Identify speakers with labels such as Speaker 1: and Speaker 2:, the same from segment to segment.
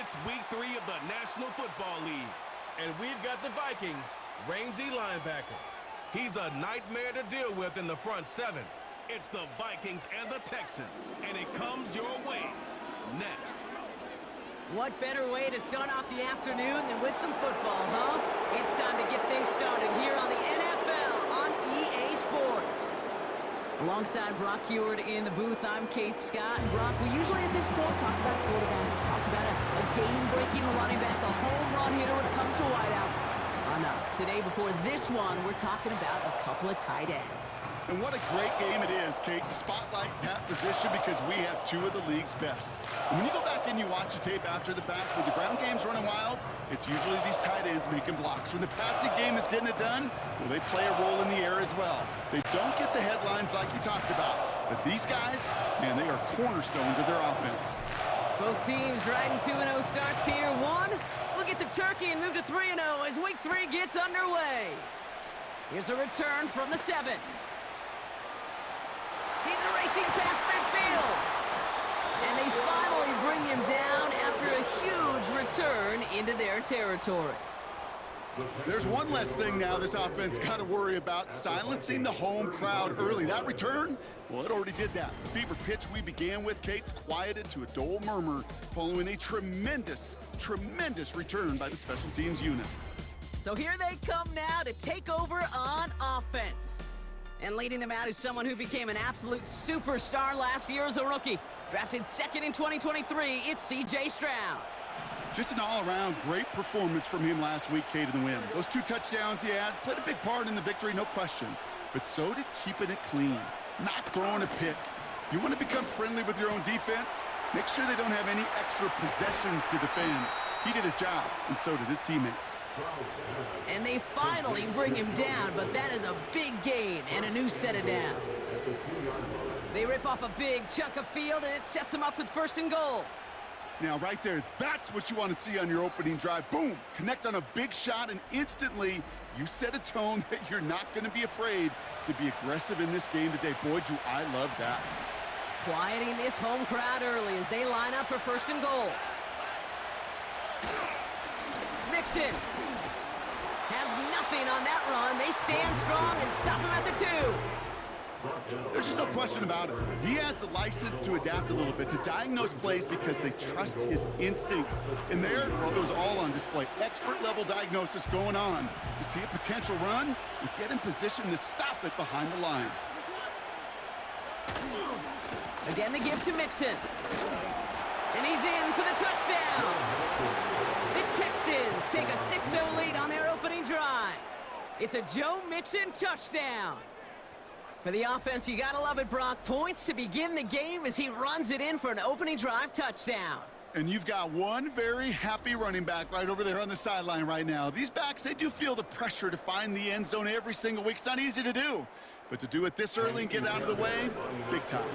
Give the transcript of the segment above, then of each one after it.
Speaker 1: It's week 3 of the National Football League.
Speaker 2: And we've got the Vikings, rangy linebacker.
Speaker 1: He's a nightmare to deal with in the front seven. It's the Vikings and the Texans, and it comes your way next.
Speaker 3: What better way to start off the afternoon than with some football, huh? It's time to get things started here on the NFL on EA Sports. Alongside Brock Heward in the booth, I'm Kate Scott. And Brock, we usually at this point talk about quarterback, talk about a game-breaking running back, a home run hitter when it comes to wideouts. Oh no, today before this one, we're talking about a couple of tight ends.
Speaker 4: And what a great game it is, Kate, to spotlight that position because we have two of the league's best. And when you go back and you watch the tape after the fact, when the ground game's running wild, it's usually these tight ends making blocks. When the passing game is getting it done, well, they play a role in the air as well. They don't get the headlines like you talked about, but these guys, man, they are cornerstones of their offense.
Speaker 3: Both teams riding 2-0 starts here. One, we'll get the turkey and move to 3-0 as week 3 gets underway. Here's a return from the 7. He's racing past midfield. And they finally bring him down after a huge return into their territory.
Speaker 4: There's one less thing now this offense got to worry about, silencing the home crowd early. That return, well, it already did that. The fever pitch we began with, Kate's quieted to a dull murmur following a tremendous return by the special teams unit.
Speaker 3: So here they come now to take over on offense. And leading them out is someone who became an absolute superstar last year as a rookie. Drafted second in 2023, it's C.J. Stroud.
Speaker 4: Just an all-around great performance from him last week, Kate, in the win. Those 2 touchdowns he had played a big part in the victory, no question. But so did keeping it clean, not throwing a pick. You want to become friendly with your own defense? Make sure they don't have any extra possessions to defend. He did his job, and so did his teammates.
Speaker 3: And they finally bring him down, but that is a big gain and a new set of downs. They rip off a big chunk of field, and it sets them up with 1st and goal.
Speaker 4: Now, right there, that's what you want to see on your opening drive. Boom! Connect on a big shot, and instantly you set a tone that you're not going to be afraid to be aggressive in this game today. Boy, do I love that.
Speaker 3: Quieting this home crowd early as they line up for 1st and goal. Mixon has nothing on that run. They stand strong and stop him at the 2.
Speaker 4: There's just no question about it. He has the license to adapt a little bit, to diagnose plays because they trust his instincts. And there, well, it was all on display. Expert-level diagnosis going on to see a potential run and get in position to stop it behind the line.
Speaker 3: Again, the give to Mixon. And he's in for the touchdown. The Texans take a 6-0 lead on their opening drive. It's a Joe Mixon touchdown. For the offense, you gotta love it, Brock. Points to begin the game as he runs it in for an opening drive touchdown.
Speaker 4: And you've got one very happy running back right over there on the sideline right now. These backs, they do feel the pressure to find the end zone every single week. It's not easy to do. But to do it this early and get out of the way, big time.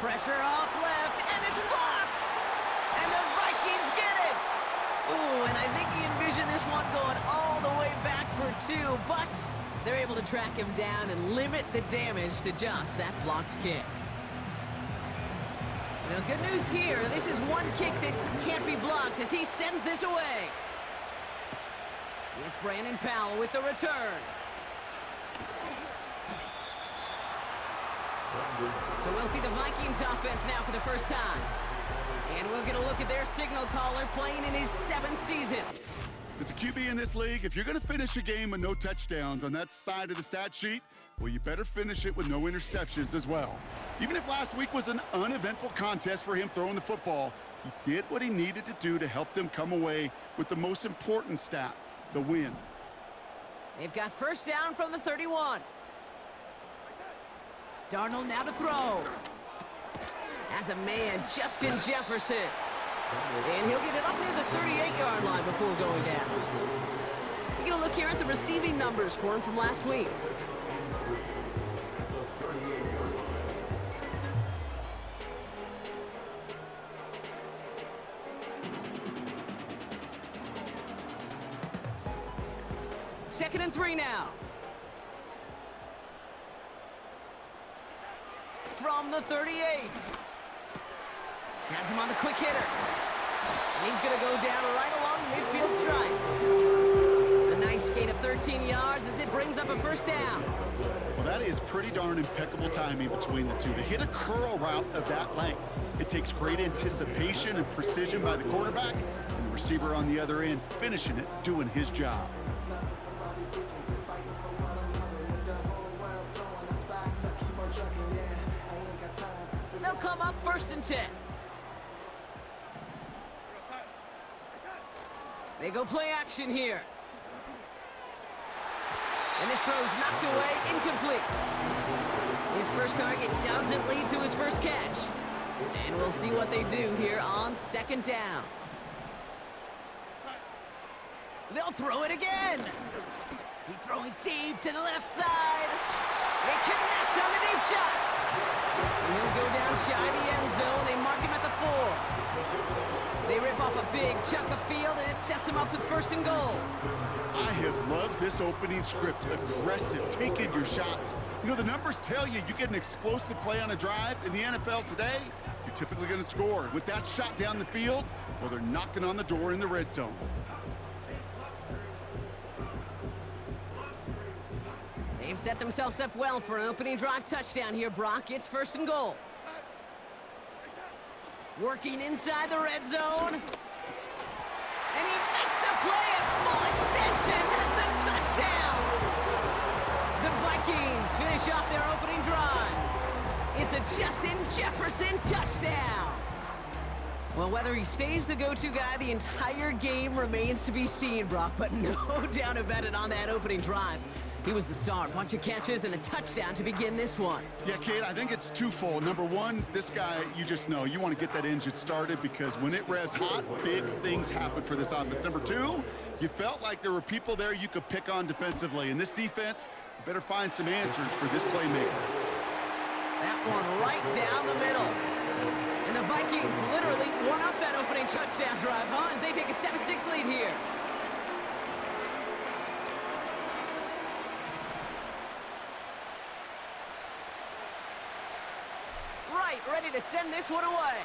Speaker 3: Pressure off left, and it's blocked! And the Vikings get it! Ooh, and I think he envisioned this one going all the way back for 2, but they're able to track him down and limit the damage to just that blocked kick. Well, good news here. This is one kick that can't be blocked as he sends this away. It's Brandon Powell with the return. So we'll see the Vikings offense now for the first time. And we'll get a look at their signal caller playing in his 7th season.
Speaker 4: As a QB in this league, if you're going to finish a game with no touchdowns on that side of the stat sheet, well, you better finish it with no interceptions as well. Even if last week was an uneventful contest for him throwing the football, he did what he needed to do to help them come away with the most important stat, the win.
Speaker 3: They've got 1st down from the 31. Darnold now to throw. As a man, Justin Jefferson. And he'll get it up near the 38-yard line before going down. We're going to look here at the receiving numbers for him from last week. Second and 3 now. From from the 38. Has him on the quick hitter. And he's going to go down right along the midfield stripe. A nice gain of 13 yards as it brings up a first down.
Speaker 4: Well, that is pretty darn impeccable timing between the two. To hit a curl route of that length, it takes great anticipation and precision by the quarterback, and the receiver on the other end finishing it, doing his job.
Speaker 3: They'll come up 1st and 10. They go play action here. And this throw's knocked away, incomplete. His first target doesn't lead to his first catch. And we'll see what they do here on 2nd down. They'll throw it again. He's throwing deep to the left side. They connect on the deep shot. And he'll go down shy of the end zone. They mark him at the 4. They rip off a big chunk of field, and it sets him up with 1st and goal.
Speaker 4: I have loved this opening script. Aggressive, taking your shots. You know, the numbers tell you get an explosive play on a drive. In the NFL today, you're typically going to score. With that shot down the field, well, they're knocking on the door in the red zone.
Speaker 3: They've set themselves up well for an opening drive touchdown here, Brock. It's 1st and goal. Working inside the red zone. And he makes the play at full extension. That's a touchdown. The Vikings finish off their opening drive. It's a Justin Jefferson touchdown. Well, whether he stays the go-to guy the entire game remains to be seen, Brock, but no doubt about it on that opening drive. He was the star. Bunch of catches and a touchdown to begin this one.
Speaker 4: Yeah, Kate, I think it's twofold. Number one, this guy, you just know, you want to get that engine started because when it revs hot, big things happen for this offense. Number two, you felt like there were people there you could pick on defensively. And this defense, you better find some answers for this playmaker.
Speaker 3: That one right down the middle. And the Vikings literally won up that opening touchdown drive, huh? As they take a 7-6 lead here. Right, ready to send this one away.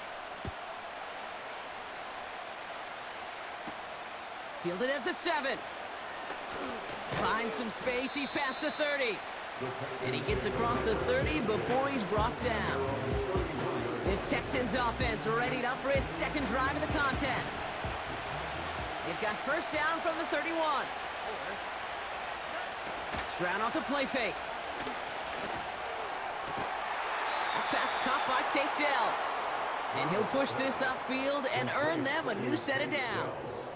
Speaker 3: Fielded at the 7. Finds some space, he's past the 30. And he gets across the 30 before he's brought down. This Texans offense readied up for its 2nd drive of the contest. They've got 1st down from the 31. Stroud off the play fake. Pass caught by Tate Dell. And he'll push this upfield and earn them a new set of downs.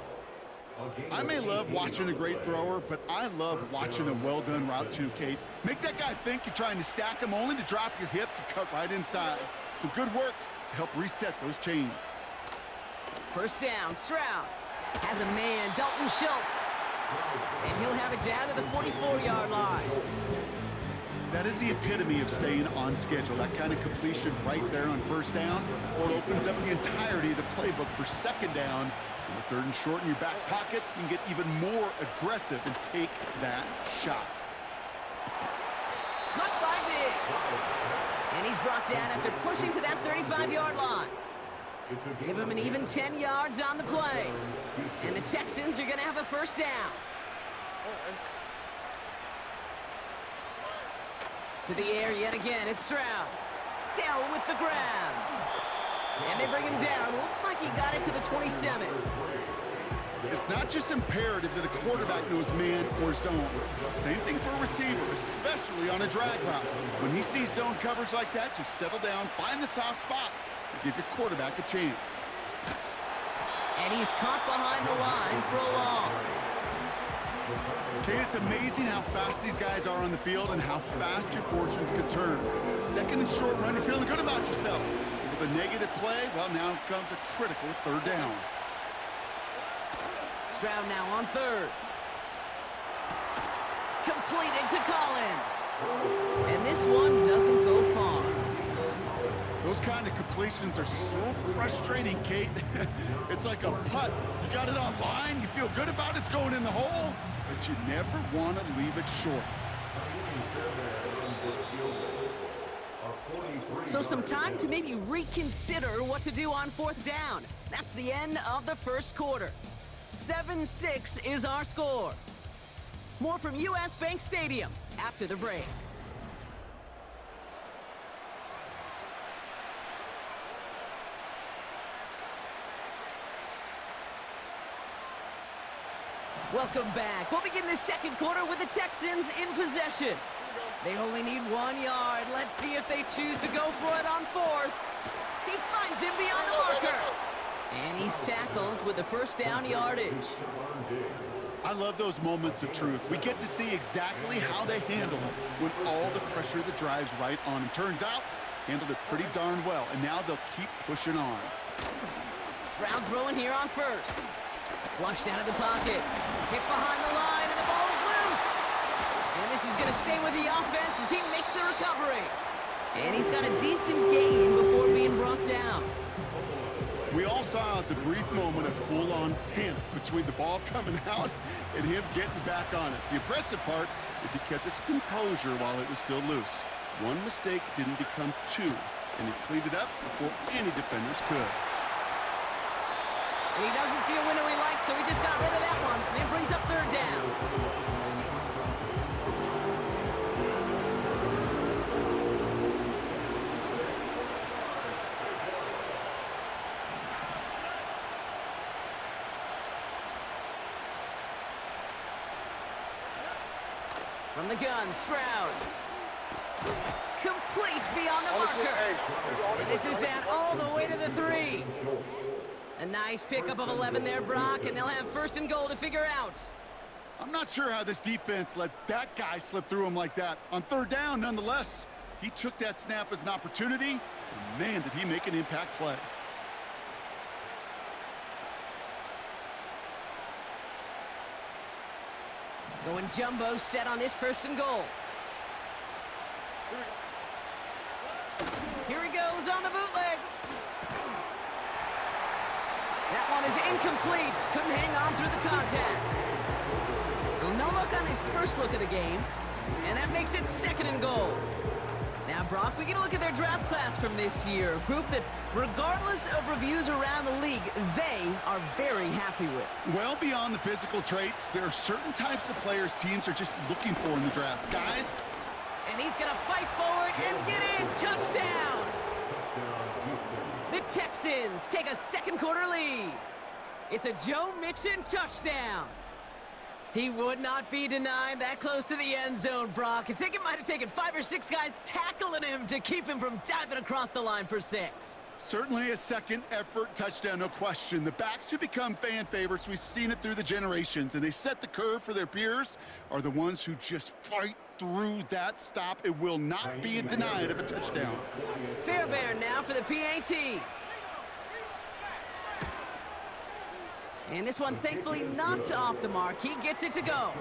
Speaker 4: I may love watching a great thrower, but I love watching a well-done route too, Kate. Make that guy think you're trying to stack him only to drop your hips and cut right inside. Some good work to help reset those chains.
Speaker 3: 1st down, Stroud has a man, Dalton Schultz. And he'll have it down to the 44-yard line.
Speaker 4: That is the epitome of staying on schedule. That kind of completion right there on 1st down, or it opens up the entirety of the playbook for 2nd down. On the 3rd and short in your back pocket, you can get even more aggressive and take that shot.
Speaker 3: Caught by Diggs. And he's brought down after pushing to that 35-yard line. Give him an even 10 yards on the play. And the Texans are going to have a 1st down. To the air yet again, it's Stroud. Dell with the grab. And they bring him down. Looks like he got it to the 27.
Speaker 4: It's not just imperative that a quarterback knows man or zone. Same thing for a receiver, especially on a drag route. When he sees zone coverage like that, just settle down, find the soft spot, and give your quarterback a chance.
Speaker 3: And he's caught behind the line for a loss.
Speaker 4: Kate, it's amazing how fast these guys are on the field and how fast your fortunes can turn. 2nd and short run, you're feeling good about yourself. With a negative play, well, now comes a critical 3rd down.
Speaker 3: Stroud now on 3rd. Completed to Collins. And this one doesn't go far.
Speaker 4: Those kind of completions are so frustrating, Kate. It's like a putt. You got it on line, you feel good about it's going in the hole, but you never want to leave it short.
Speaker 3: So some time to maybe reconsider what to do on 4th down. That's the end of the first quarter. 7-6 is our score. More from US Bank Stadium after the break. Welcome back. We'll begin the second quarter with the Texans in possession. They only need 1 yard. Let's see if they choose to go for it on 4th. He finds him beyond the marker. And he's tackled with the first down yardage.
Speaker 4: I love those moments of truth. We get to see exactly how they handle it when all the pressure that drives right on them. Turns out, handled it pretty darn well, and now they'll keep pushing on.
Speaker 3: Stroud throwing here on 1st. Flushed out of the pocket. Hit behind the line, and the ball is loose. And this is going to stay with the offense as he makes the recovery. And he's got a decent gain before being brought down.
Speaker 4: We all saw the brief moment of full-on panic between the ball coming out and him getting back on it. The impressive part is he kept his composure while it was still loose. One mistake didn't become two, and he cleaned it up before any defenders could.
Speaker 3: And he doesn't see a window he likes, so he just got rid of that one. And brings up 3rd down. From the gun, Stroud. Complete beyond the marker. And this is down all the way to the 3. A nice pickup of 11 there, Brock, and they'll have 1st and goal to figure out.
Speaker 4: I'm not sure how this defense let that guy slip through him like that. On 3rd down, nonetheless, he took that snap as an opportunity, and man, did he make an impact play.
Speaker 3: Going jumbo set on this 1st and goal. Here he goes on the bootleg. That one is incomplete. Couldn't hang on through the contact. Well, no look on his first look of the game. And that makes it 2nd and goal. Now, Brock, we get a look at their draft class from this year. A group that, regardless of reviews around the league, they are very happy with.
Speaker 4: Well, beyond the physical traits, there are certain types of players teams are just looking for in the draft. Guys.
Speaker 3: And he's going to fight forward and get in. Touchdown! The Texans take a second quarter lead. It's a Joe Mixon touchdown. He would not be denied that close to the end zone, Brock. I think it might have taken 5 or 6 guys tackling him to keep him from diving across the line for 6.
Speaker 4: Certainly a second effort touchdown, no question. The backs who become fan favorites, we've seen it through the generations, and they set the curve for their peers, are the ones who just fight through that stop. It will not be denied of a touchdown.
Speaker 3: Fairbairn now for the PAT. And this one, thankfully, not off the mark. He gets it to go.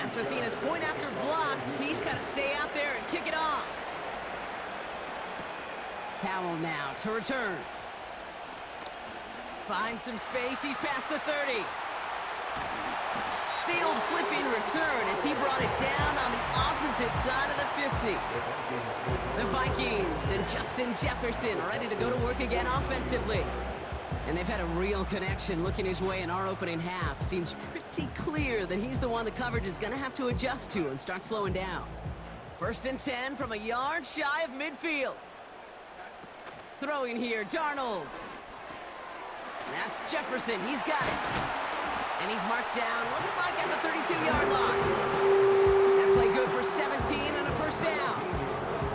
Speaker 3: After seeing his point after blocked, he's got to stay out there and kick it off. Powell now to return. Finds some space. He's past the 30. Field flipping return as he brought it down on the opposite side of the 50. The Vikings and Justin Jefferson ready to go to work again offensively. And they've had a real connection looking his way in our opening half. Seems pretty clear that he's the one the coverage is going to have to adjust to and start slowing down. 1st and 10 from a yard shy of midfield. Throwing here, Darnold. That's Jefferson. He's got it. And he's marked down, looks like at the 32-yard line. That play good for 17 and a 1st down.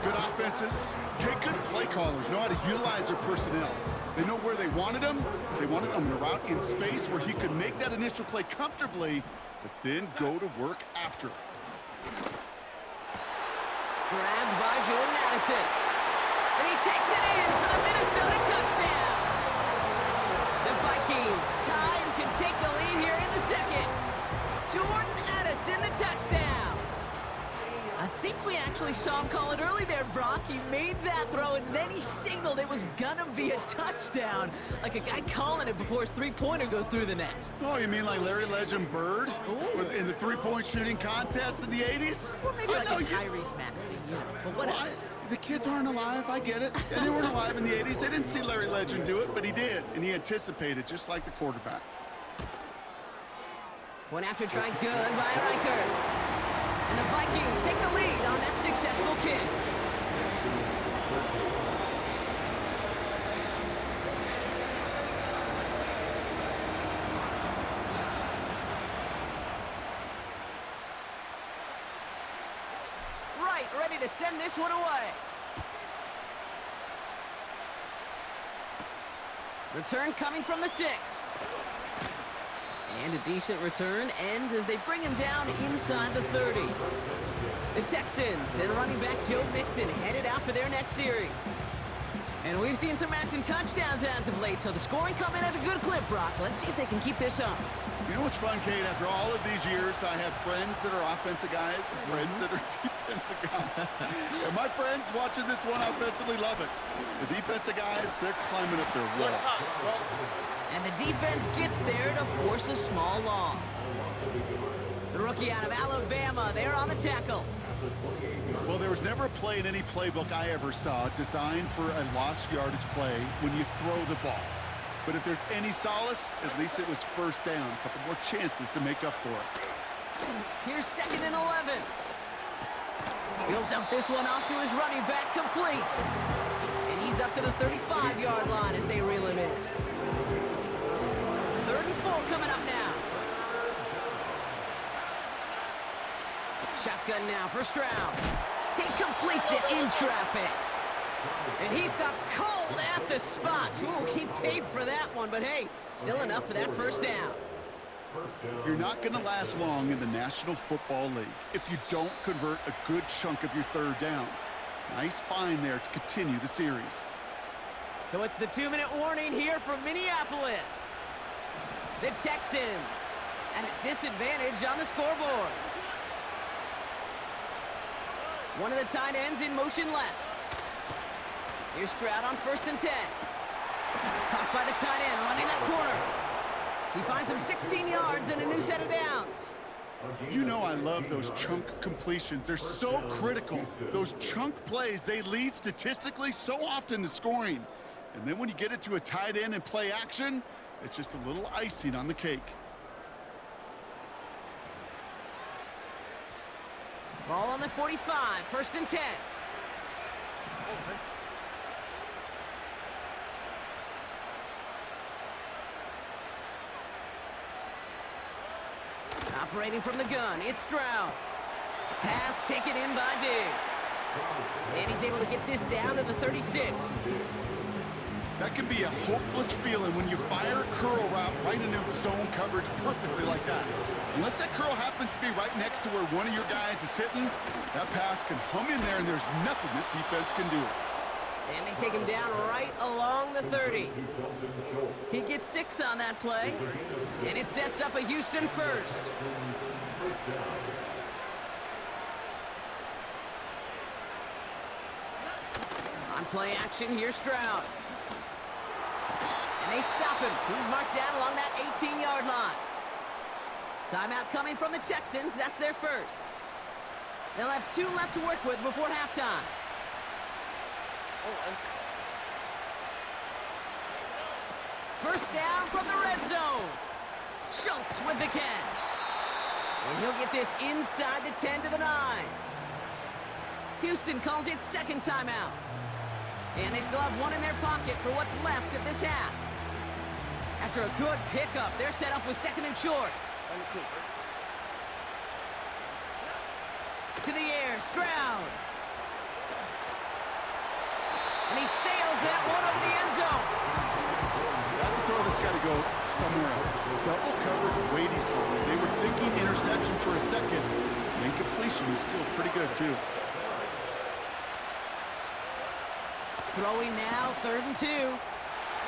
Speaker 4: Good offenses. Okay, good play callers know how to utilize their personnel. They know where they wanted him. They wanted him in a route in space where he could make that initial play comfortably, but then go to work after it.
Speaker 3: Grabbed by Jordan Addison. And he takes it in for the Minnesota touchdown. The Vikings tie and can take the lead here in the second. Jordan Addison, the touchdown. I think we actually saw him call it early there, Brock. He made that throw, and then he signaled it was gonna be a touchdown. Like a guy calling it before his three-pointer goes through the net.
Speaker 4: Oh, you mean like Larry Legend Bird in the three-point shooting contest in the 80s?
Speaker 3: Or maybe like a Tyrese Maxey, you know, but whatever.
Speaker 4: Well, the kids aren't alive, I get it. And they weren't alive in the 80s. They didn't see Larry Legend do it, but he did, and he anticipated, just like the quarterback.
Speaker 3: One after try good by Riker. And the Vikings take the lead on that successful kick. Right, ready to send this one away. Return coming from the 6. And a decent return ends as they bring him down inside the 30. The Texans and running back Joe Mixon headed out for their next series. And we've seen some matching touchdowns as of late, so the scoring coming at a good clip, Brock. Let's see if they can keep this up.
Speaker 4: You know what's fun, Kate? After all of these years, I have friends that are offensive guys and friends that are defensive guys. And my friends watching this one offensively love it. The defensive guys, they're climbing up their walls.
Speaker 3: And the defense gets there to force a small loss. The rookie out of Alabama, they're on the tackle.
Speaker 4: Well, there was never a play in any playbook I ever saw designed for a lost yardage play when you throw the ball. But if there's any solace, at least it was first down. A couple more chances to make up for it.
Speaker 3: Here's 2nd and 11. He'll dump this one off to his running back, complete. And he's up to the 35-yard line as they reel him in. 3rd and 4 coming up now. Shotgun now for Stroud. He completes it in traffic. And he stopped cold at the spot. Ooh, he paid for that one, but hey, still enough for that first down.
Speaker 4: You're not going to last long in the National Football League if you don't convert a good chunk of your third downs. Nice find there to continue the series.
Speaker 3: So it's the 2-minute warning here from Minneapolis. The Texans at a disadvantage on the scoreboard. One of the tight ends in motion left. Here's Stroud on 1st and 10. Caught by the tight end, running that corner. He finds him 16 yards and a new set of downs.
Speaker 4: You know I love those chunk completions. They're so critical. Those chunk plays, they lead statistically so often to scoring. And then when you get it to a tight end and play action, it's just a little icing on the cake.
Speaker 3: Ball on the 45, 1st and 10. Operating from the gun, it's Stroud. Pass taken in by Diggs. And he's able to get this down to the 36.
Speaker 4: That can be a hopeless feeling when you fire a curl route right into zone coverage perfectly like that. Unless that curl happens to be right next to where one of your guys is sitting, that pass can hum in there and there's nothing this defense can do.
Speaker 3: And they take him down right along the 30. He gets 6 on that play, and it sets up a Houston first. On play action, here's Stroud. And they stop him. He's marked down along that 18-yard line. Timeout coming from the Texans. That's their first. They'll have 2 left to work with before halftime. First down from the red zone. Schultz with the catch. And he'll get this inside the 10 to the 9. Houston calls it 2nd timeout. And they still have 1 in their pocket for what's left of this half. After a good pickup, they're set up with 2nd and short. To the air, Stroud. And he sails that one over the end zone.
Speaker 4: That's a throw that's got to go somewhere else. Double coverage waiting for him. They were thinking interception for a second. And completion is still pretty good, too.
Speaker 3: Throwing now, 3rd and 2.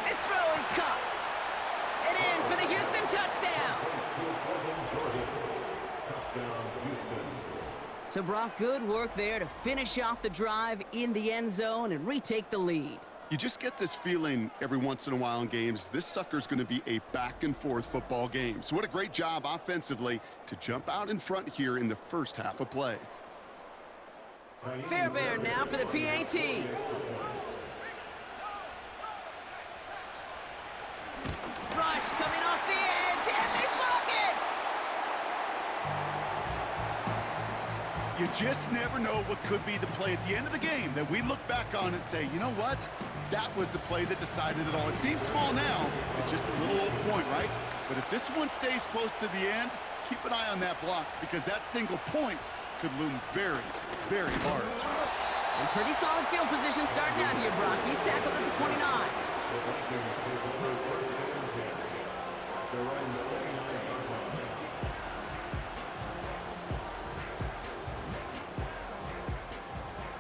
Speaker 3: This throw is caught. And in for the Houston touchdown. So, Brock, good work there to finish off the drive in the end zone and retake the lead.
Speaker 4: You just get this feeling every once in a while in games, this sucker's going to be a back-and-forth football game. So what a great job offensively to jump out in front here in the first half of play.
Speaker 3: Fairbairn now for the PAT. Rush coming off the edge, and they block it!
Speaker 4: You just never know what could be the play at the end of the game that we look back on and say, you know what? That was the play that decided it all. It seems small now. It's just a little old point, right? But if this one stays close to the end, keep an eye on that block because that single point could loom very, very large.
Speaker 3: And pretty solid field position starting out here, Brock. He's tackled at the 29.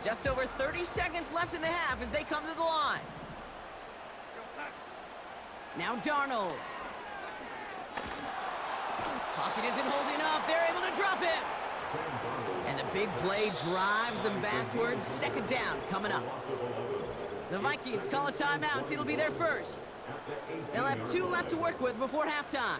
Speaker 3: Just over 30 seconds left in the half as they come to the line. Now Darnold. Pocket isn't holding up. They're able to drop it. And the big play drives them backwards. Second down coming up. The Vikings call a timeout. It'll be their first. They'll have 2 left to work with before halftime.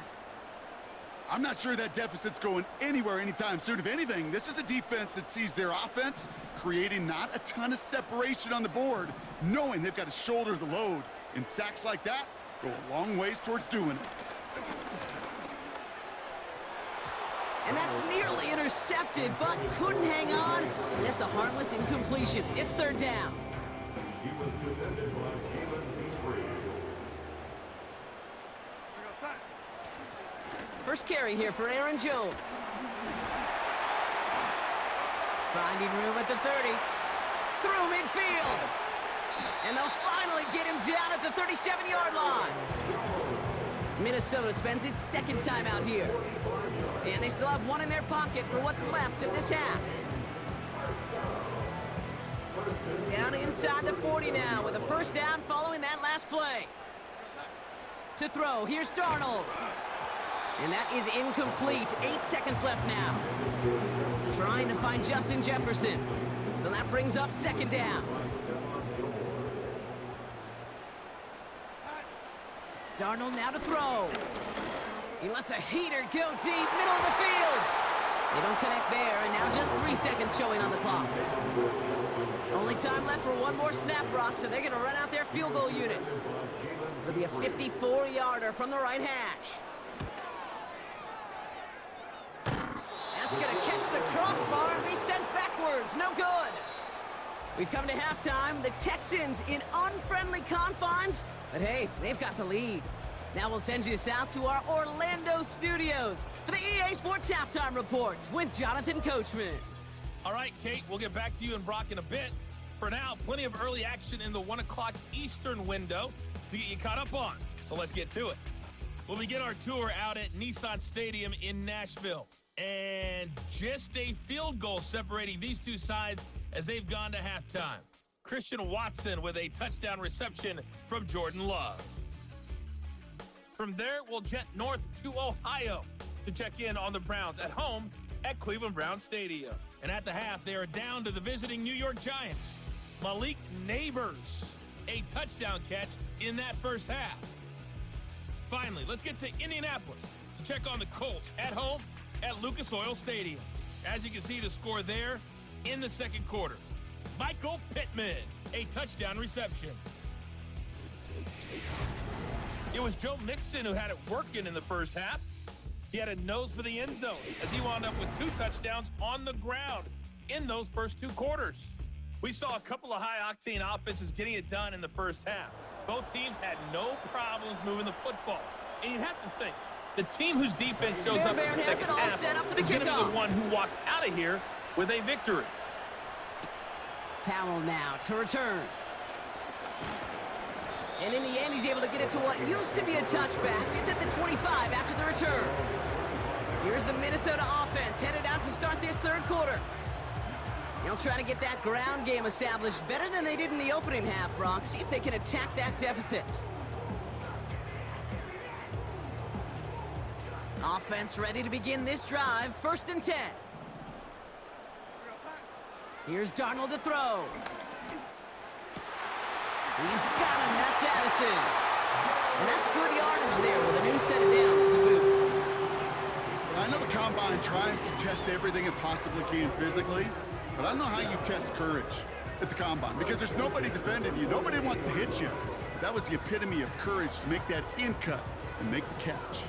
Speaker 4: I'm not sure that deficit's going anywhere anytime soon. If anything, this is a defense that sees their offense creating not a ton of separation on the board, knowing they've got to shoulder the load. And sacks like that go a long ways towards doing it.
Speaker 3: And that's nearly intercepted, but couldn't hang on. Just a harmless incompletion. It's third down. First carry here for Aaron Jones. Finding room at the 30. Through midfield. And they'll finally get him down at the 37-yard line. Minnesota spends its second time out here. And they still have 1 in their pocket for what's left of this half. Down inside the 40 now with a first down following that last play. To throw, here's Darnold. And that is incomplete. 8 seconds left now. Trying to find Justin Jefferson. So that brings up second down. Darnold now to throw. He lets a heater go deep, middle of the field. They don't connect there, and now just 3 seconds showing on the clock. Only time left for 1 more snap, Brock, so they're going to run out their field goal unit. It'll be a 54-yarder from the right hash. That's going to catch the crossbar and be sent backwards. No good. We've come to halftime. The Texans in unfriendly confines. But hey, they've got the lead. Now we'll send you south to our Orlando studios for the EA Sports Halftime Report with Jonathan Coachman.
Speaker 2: All right, Kate, we'll get back to you and Brock in a bit. For now, plenty of early action in the 1 o'clock Eastern window to get you caught up on. So let's get to it. We'll begin our tour out at Nissan Stadium in Nashville. And just a field goal separating these two sides as they've gone to halftime. Christian Watson with a touchdown reception from Jordan Love. From there, we'll jet north to Ohio to check in on the Browns at home at Cleveland Browns Stadium. And at the half, they are down to the visiting New York Giants. Malik Neighbors, a touchdown catch in that first half. Finally, let's get to Indianapolis to check on the Colts at home at Lucas Oil Stadium. As you can see, the score there in the second quarter. Michael Pittman, a touchdown reception. It was Joe Mixon who had it working in the first half. He had a nose for the end zone as he wound up with 2 touchdowns on the ground in those first 2 quarters. We saw a couple of high-octane offenses getting it done in the first half. Both teams had no problems moving the football. And you'd have to think, the team whose defense shows up in the second half is going to be the one who walks out of here with a victory.
Speaker 3: Powell now to return. And in the end, he's able to get it to what used to be a touchback. It's at the 25 after the return. Here's the Minnesota offense headed out to start this third quarter. They'll try to get that ground game established better than they did in the opening half, Brock. See if they can attack that deficit. Offense ready to begin this drive. 1st and 10. Here's Darnold to throw. He's got him. That's Addison. And that's good yardage there with a new set of downs to boot.
Speaker 4: I know the Combine tries to test everything it possibly can physically, but I don't know how you test courage at the Combine because there's nobody defending you. Nobody wants to hit you. But that was the epitome of courage to make that in cut and make the catch.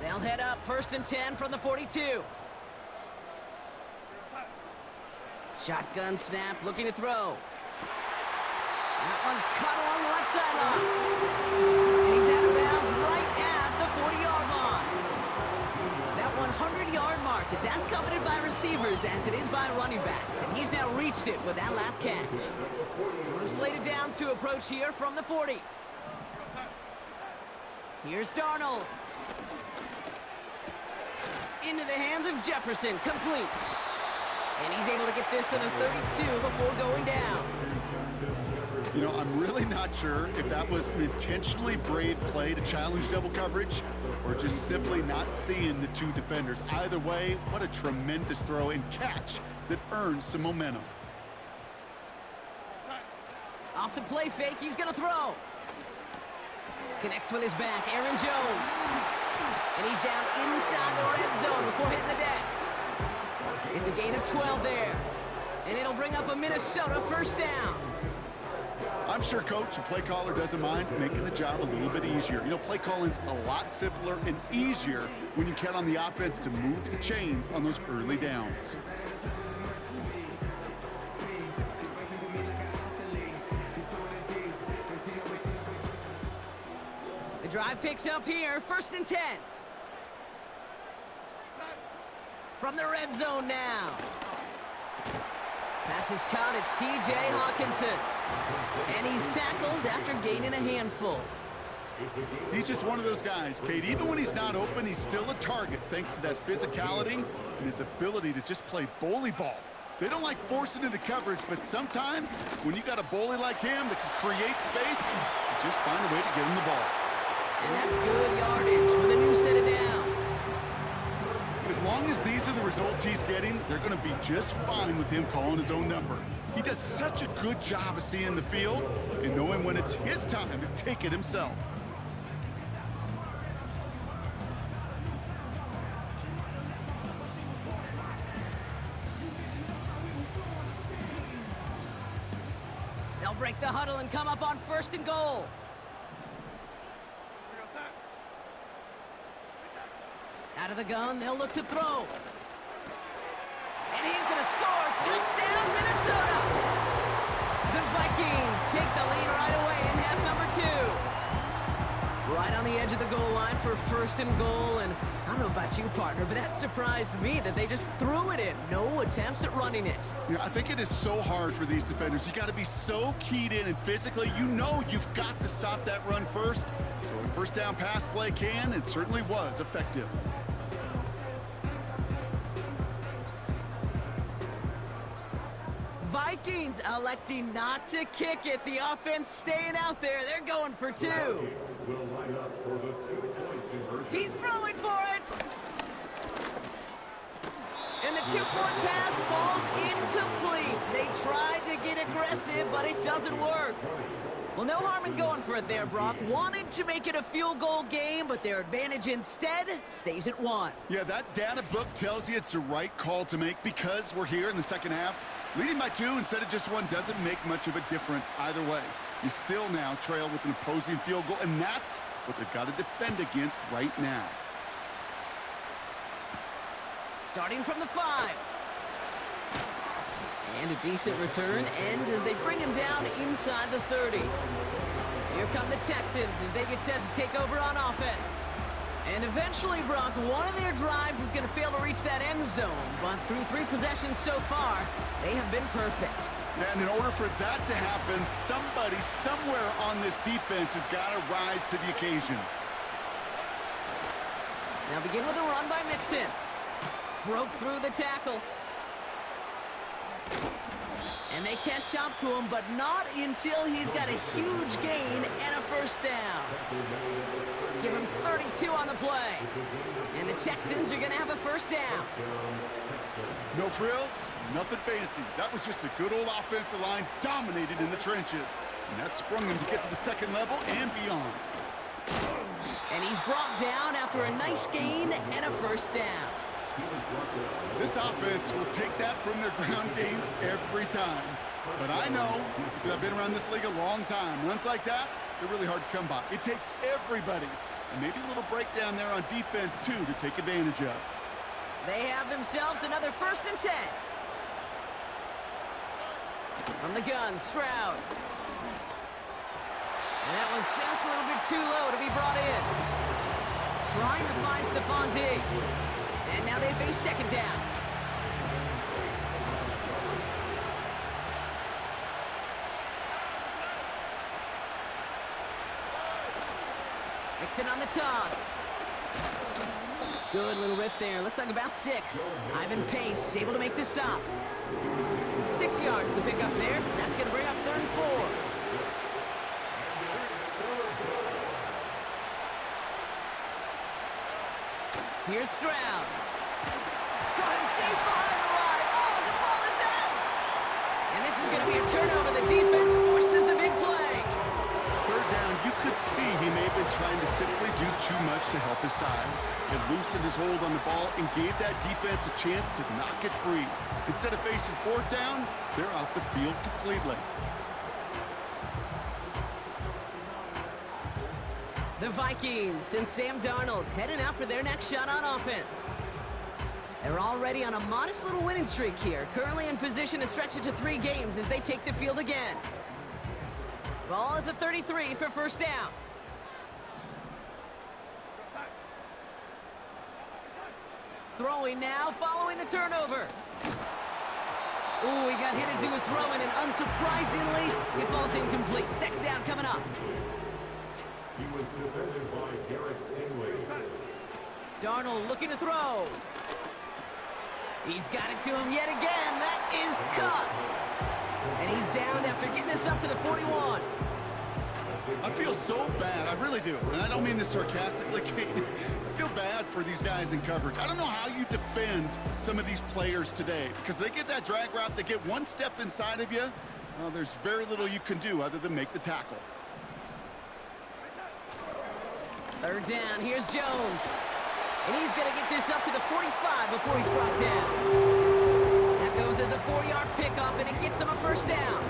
Speaker 3: They'll head up 1st and 10 from the 42. Shotgun snap, looking to throw. That one's caught along the left sideline. And he's out of bounds right at the 40-yard line. That 100-yard mark, it's as coveted by receivers as it is by running backs. And he's now reached it with that last catch. We're slated downs to approach here from the 40. Here's Darnold. Into the hands of Jefferson, complete. And he's able to get this to the 32 before going down.
Speaker 4: You know, I'm really not sure if that was an intentionally brave play to challenge double coverage or just simply not seeing the two defenders. Either way, what a tremendous throw and catch that earned some momentum.
Speaker 3: Off the play fake, he's going to throw. Connects with his back, Aaron Jones. And he's down inside the red zone before hitting the deck. It's a gain of 12 there. And it'll bring up a Minnesota first down.
Speaker 4: I'm sure coach and play caller doesn't mind making the job a little bit easier. You know, play calling's a lot simpler and easier when you count on the offense to move the chains on those early downs.
Speaker 3: The drive picks up here, 1st and 10. From the red zone now. Pass is caught, it's T.J. Hawkinson. And he's tackled after gaining a handful.
Speaker 4: He's just one of those guys, Kate. Even when he's not open, he's still a target thanks to that physicality and his ability to just play bully ball. They don't like forcing into coverage, but sometimes when you got a bully like him that can create space, you just find a way to get him the ball.
Speaker 3: And that's good yardage with a new set of downs.
Speaker 4: As long as these are the results he's getting, they're going to be just fine with him calling his own number. He does such a good job of seeing the field and knowing when it's his time to take it himself.
Speaker 3: They'll break the huddle and come up on 1st and goal. Out of the gun, they'll look to throw. And he's going to score. Touchdown, Minnesota! The Vikings take the lead right away in half number 2. Right on the edge of the goal line for 1st and goal. And I don't know about you, partner, but that surprised me that they just threw it in. No attempts at running it.
Speaker 4: Yeah, I think it is so hard for these defenders. You got to be so keyed in and physically, you know you've got to stop that run first. So a first down pass play can and certainly was effective.
Speaker 3: Vikings electing not to kick it. The offense staying out there. They're going for 2. He's throwing for it. And the 2-point pass falls incomplete. They tried to get aggressive, but it doesn't work. Well, no harm in going for it there, Brock. Wanted to make it a field goal game, but their advantage instead stays at 1.
Speaker 4: Yeah, that data book tells you it's the right call to make because we're here in the second half. Leading by 2 instead of just 1 doesn't make much of a difference either way. You still now trail with an opposing field goal, and that's what they've got to defend against right now.
Speaker 3: Starting from the 5. And a decent return ends as they bring him down inside the 30. Here come the Texans as they get set to take over on offense. And eventually, Brock, one of their drives is going to fail to reach that end zone. But through 3 possessions so far, they have been perfect.
Speaker 4: And in order for that to happen, somebody somewhere on this defense has got to rise to the occasion.
Speaker 3: Now begin with a run by Mixon. Broke through the tackle. And they catch up to him, but not until he's got a huge gain and a first down. Give him 32 on the play. And the Texans are going to have a first down.
Speaker 4: No frills, nothing fancy. That was just a good old offensive line dominated in the trenches. And that sprung him to get to the second level and beyond.
Speaker 3: And he's brought down after a nice gain and a first down.
Speaker 4: This offense will take that from their ground game every time. But I know, because I've been around this league a long time, runs like that, they're really hard to come by. It takes everybody. And maybe a little breakdown there on defense, too, to take advantage of.
Speaker 3: They have themselves another 1st and 10. From the gun, Stroud. And that was just a little bit too low to be brought in. Trying to find Stephon Diggs. And now they face 2nd down. Mixon on the toss. Good little rip there. Looks like about 6. Ivan Pace able to make the stop. 6 yards the pickup there. That's going to bring up 3rd and 4. Here's Stroud. Got him deep behind the line. Oh, the ball is out! And this is going to be a turnover. The defense forces the big play.
Speaker 4: 3rd down, you could see he may have been trying to simply do too much to help his side. It loosened his hold on the ball and gave that defense a chance to knock it free. Instead of facing 4th down, they're off the field completely.
Speaker 3: The Vikings and Sam Darnold heading out for their next shot on offense. They're already on a modest little winning streak here, currently in position to stretch it to 3 games as they take the field again. Ball at the 33 for 1st down. Throwing now, following the turnover. Ooh, he got hit as he was throwing, and unsurprisingly, it falls incomplete. 2nd down coming up.
Speaker 5: He was defended by Garrett Stingley.
Speaker 3: Darnold looking to throw. He's got it to him yet again. That is cut. And he's down after getting this up to the 41.
Speaker 4: I feel so bad. I really do. And I don't mean this sarcastically, Kate. I feel bad for these guys in coverage. I don't know how you defend some of these players today because they get that drag route, they get one step inside of you. Well, there's very little you can do other than make the tackle.
Speaker 3: 3rd down, here's Jones. And he's going to get this up to the 45 before he's brought down. That goes as a 4-yard pickup, and it gets him a 1st down.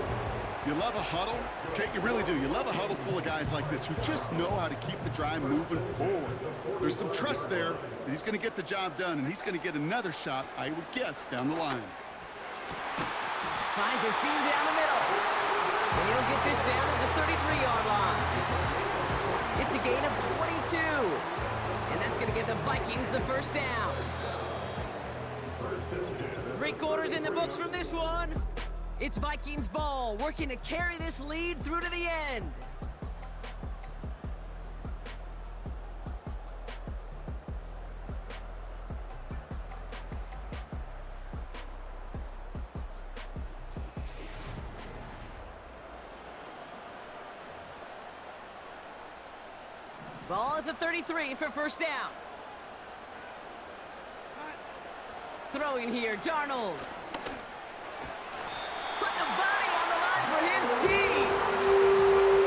Speaker 4: You love a huddle? Kate, you really do. You love a huddle full of guys like this who just know how to keep the drive moving forward. There's some trust there that he's going to get the job done, and he's going to get another shot, I would guess, down the line.
Speaker 3: Finds a seam down the middle. And he'll get this down at the 33-yard line. It's a gain of 22. And that's going to give the Vikings the 1st down. 3 quarters in the books from this one. It's Vikings ball, working to carry this lead through to the end. Ball at the 33 for 1st down. Throwing here, Darnold. Put the body on the line for his team.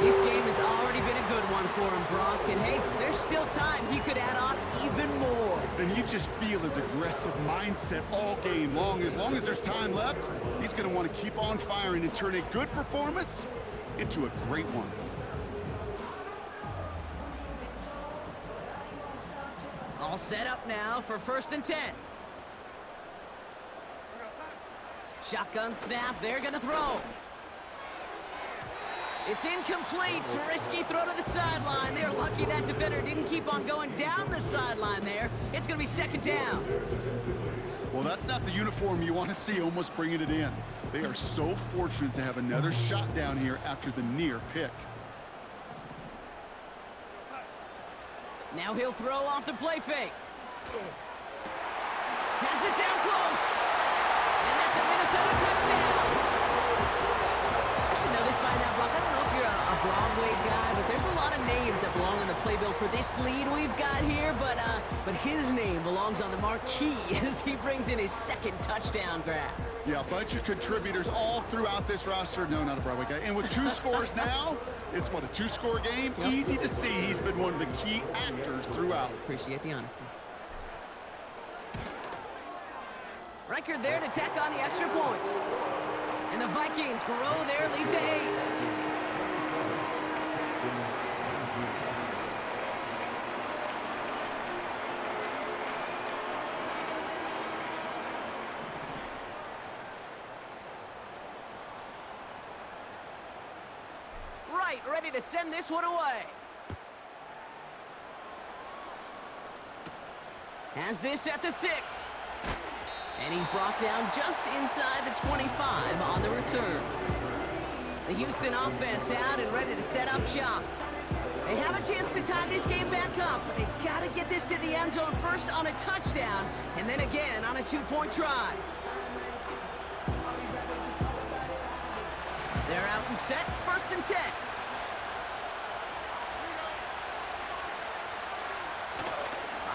Speaker 3: This game has already been a good one for him, Brock. And hey, there's still time. He could add on even more.
Speaker 4: And you just feel his aggressive mindset all game long. As long as there's time left, he's going to want to keep on firing and turn a good performance into a great one.
Speaker 3: All set up now for 1st and 10. Shotgun snap, they're gonna throw. It's incomplete, risky throw to the sideline. They're lucky that defender didn't keep on going down the sideline there. It's gonna be 2nd down.
Speaker 4: Well, that's not the uniform you want to see almost bringing it in. They are so fortunate to have another shot down here after the near pick.
Speaker 3: Now he'll throw off the play fake. Has it down close. And that's a Minnesota touchdown. not belong on the playbill for this lead we've got here, but his name belongs on the marquee as he brings in his second touchdown grab.
Speaker 4: Yeah, a bunch of contributors all throughout this roster. No, not a Broadway guy. And with 2 scores now, it's what, a 2-score game?
Speaker 3: Yep.
Speaker 4: Easy to see he's been one of the key actors throughout.
Speaker 3: Appreciate the honesty. Riker there to tack on the extra point. And the Vikings grow their lead to 8. Right, ready to send this one away. Has this at the 6. And he's brought down just inside the 25 on the return. The Houston offense out and ready to set up shop. They have a chance to tie this game back up, but they got to get this to the end zone first on a touchdown, and then again on a 2-point try. They're out and set, 1st and 10.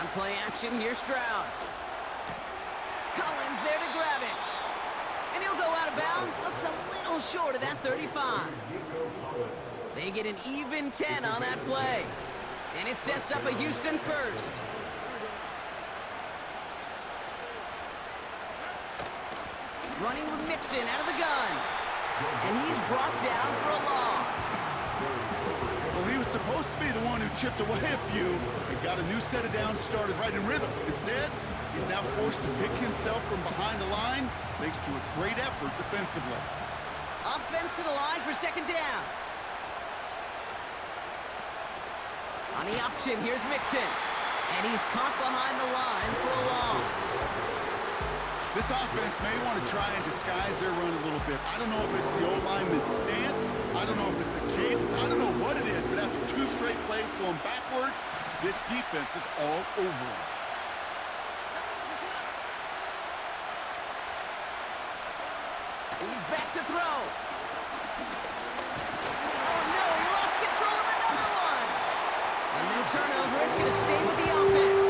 Speaker 3: On play action, here's Stroud. Collins there to grab it. And he'll go out of bounds. Looks a little short of that 35. They get an even 10 on that play. And it sets up a Houston first. Running with Mixon out of the gun. And he's brought down for a loss.
Speaker 4: Well, he was supposed to be the one who chipped away a few and got a new set of downs started right in rhythm. Instead, he's now forced to pick himself from behind the line thanks to a great effort defensively.
Speaker 3: Offense to the line for 2nd down. On the option, here's Mixon. And he's caught behind the line for a loss.
Speaker 4: This offense may want to try and disguise their run a little bit. I don't know if it's the old lineman's stance. I don't know if it's a cadence. I don't know what it is, but after 2 straight plays going backwards, this defense is all over him.
Speaker 3: He's back to throw. Oh, no, he lost control of another one. And no turnover, it's going to stay with the offense.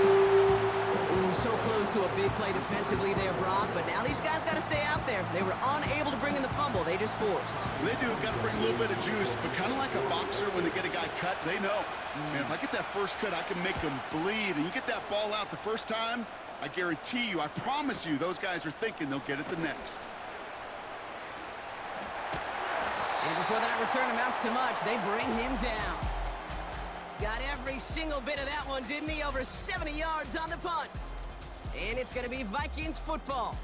Speaker 3: Ooh, so close to a big play defensively there, Brock, but now these guys got to stay out there. They were unable to bring in the fumble. They just forced.
Speaker 4: They do got to bring a little bit of juice, but kind of like a boxer when they get a guy cut, they know, man, if I get that first cut, I can make him bleed. And you get that ball out the first time, I guarantee you, I promise you, those guys are thinking they'll get it the next.
Speaker 3: And before that return amounts to much, they bring him down. Got every single bit of that one, didn't he? Over 70 yards on the punt. And it's going to be Vikings football.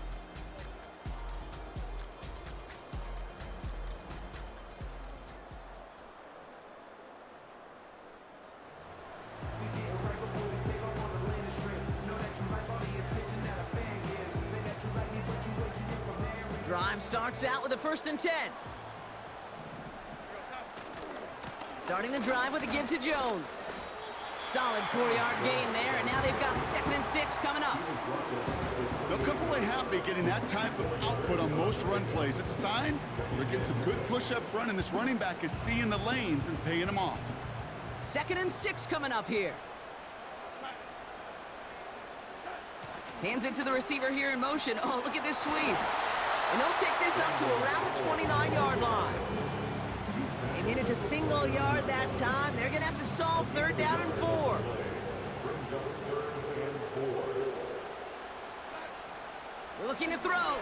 Speaker 3: Drive starts out with a 1st and 10. Starting the drive with a give to Jones. Solid 4-yard gain there, and now they've got 2nd and 6 coming up.
Speaker 4: They'll come away happy getting that type of output on most run plays. It's a sign they're getting some good push up front, and this running back is seeing the lanes and paying them off.
Speaker 3: 2nd and 6 coming up here. Hands it to the receiver here in motion. Oh, look at this sweep. And he'll take this up to around the 29-yard line. They made it to single yard that time. They're going to have to solve 3rd down and 4. Looking to throw.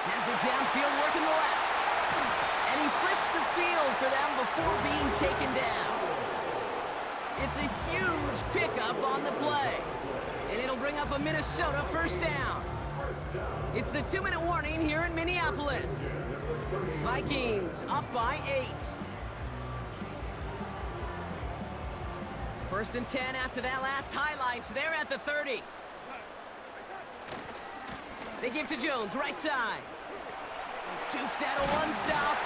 Speaker 3: Has it downfield, working the left. And he flips the field for them before being taken down. It's a huge pickup on the play. And it'll bring up a Minnesota 1st down. It's the 2-minute warning here in Minneapolis. Vikings up by 8. 1st and 10 after that last highlights. They're at the 30. They give to Jones, right side. Dukes out a 1-stop.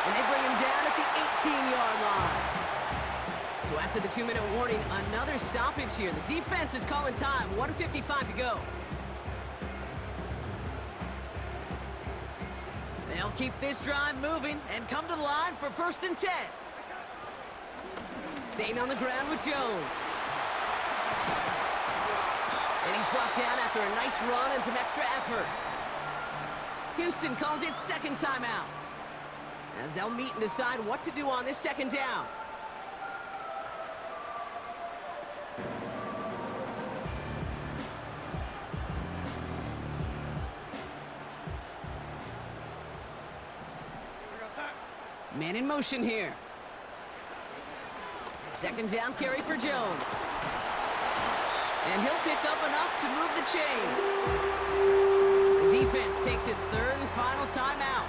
Speaker 3: And they bring him down at the 18-yard line. So after the 2-minute warning, another stoppage here. The defense is calling time. 1:55 to go. They'll keep this drive moving and come to the line for 1st and 10. Staying on the ground with Jones. And he's brought down after a nice run and some extra effort. Houston calls it second timeout, as they'll meet and decide what to do on this second down. Man in motion here. Second down carry for Jones. And he'll pick up enough to move the chains. The defense takes its third and final timeout.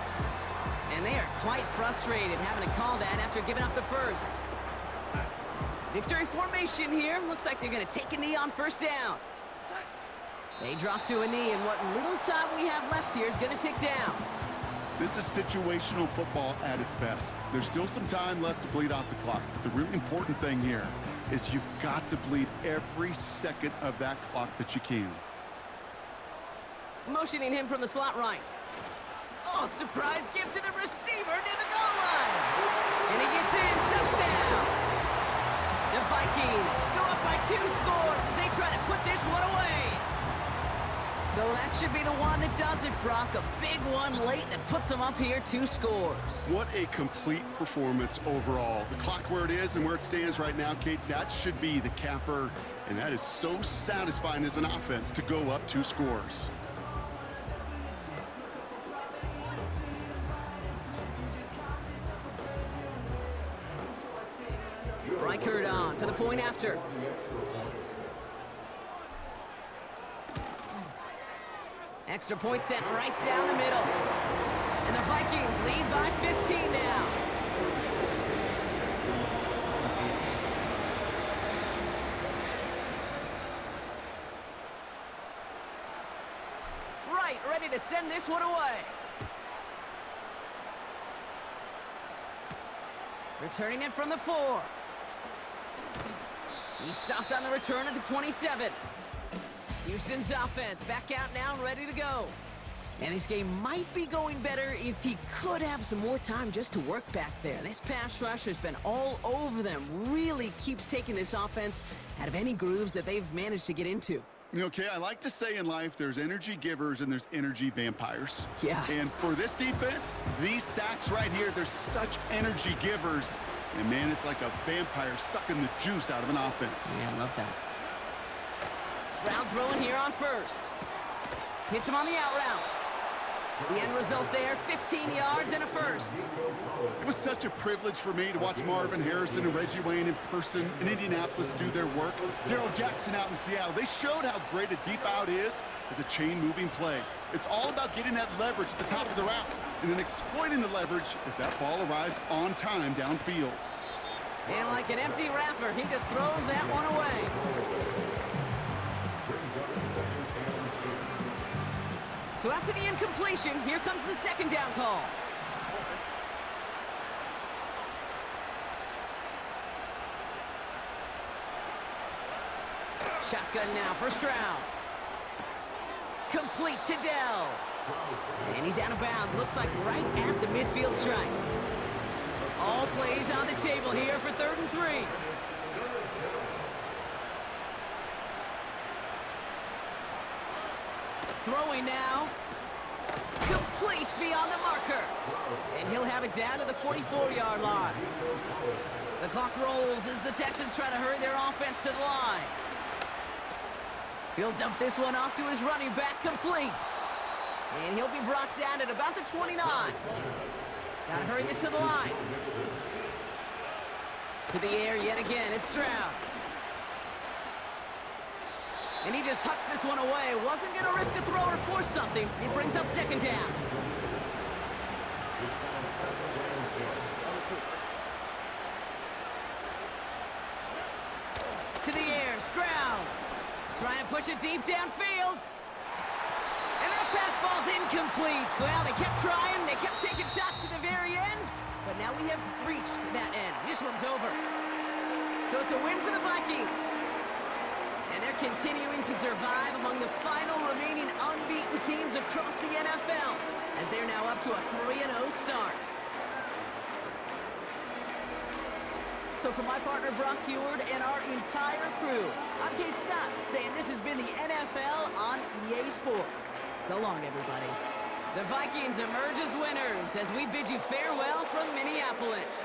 Speaker 3: And they are quite frustrated having to call that after giving up the first. Victory formation here. Looks like they're going to take a knee on first down. They drop to a knee, and what little time we have left here is going to tick down.
Speaker 4: This is situational football at its best. There's still some time left to bleed off the clock, but the really important thing here is you've got to bleed every second of that clock that you can.
Speaker 3: Motioning him from the slot right. Oh, surprise gift to the receiver near the goal line. And he gets in, touchdown. The Vikings go up by 2 scores as they try to put this one away. So that should be the one that does it, Brock. A big one late that puts them up here 2 scores.
Speaker 4: What a complete performance overall. The clock where it is and where it stands right now, Kate, that should be the capper. And that is so satisfying as an offense to go up 2 scores.
Speaker 3: Reichert on for the point after. Extra point sent right down the middle. And the Vikings lead by 15 now. Right, ready to send this one away. Returning it from the 4. He's stopped on the return at the 27. Houston's offense back out now and ready to go. And this game might be going better if he could have some more time just to work back there. This pass rush has been all over them. Really keeps taking this offense out of any grooves that they've managed to get into.
Speaker 4: Okay, I like to say in life there's energy givers and there's energy vampires.
Speaker 3: Yeah.
Speaker 4: And for this defense, these sacks right here, they're such energy givers. And man, it's like a vampire sucking the juice out of an offense.
Speaker 3: Yeah, I love that. Stroud throwing here on first. Hits him on the out route. The end result there, 15 yards and a first.
Speaker 4: It was such a privilege for me to watch Marvin Harrison and Reggie Wayne in person in Indianapolis do their work. Darrell Jackson out in Seattle. They showed how great a deep out is as a chain-moving play. It's all about getting that leverage at the top of the route and then exploiting the leverage as that ball arrives on time downfield.
Speaker 3: And like an empty wrapper, he just throws that one away. So after the incompletion, here comes the second down call. Shotgun now for Stroud. Complete to Dell. And he's out of bounds. Looks like right at the midfield stripe. All plays on the table here for 3rd and 3. Throwing now. Complete beyond the marker. And he'll have it down to the 44-yard line. The clock rolls as the Texans try to hurry their offense to the line. He'll dump this one off to his running back, complete. And he'll be brought down at about the 29. Gotta hurry this to the line. To the air yet again, it's Stroud. And he just hucks this one away. Wasn't going to risk a throw or force something. He brings up second down. To the air, Stroud. Trying to push it deep downfield. And that pass falls incomplete. Well, they kept trying. They kept taking shots to the very end. But now we have reached that end. This one's over. So it's a win for the Vikings. And they're continuing to survive among the final remaining unbeaten teams across the NFL as they're now up to a 3-0 start. So for my partner, Brock Heward, and our entire crew, I'm Kate Scott, saying this has been the NFL on EA Sports. So long, everybody. The Vikings emerge as winners as we bid you farewell from Minneapolis.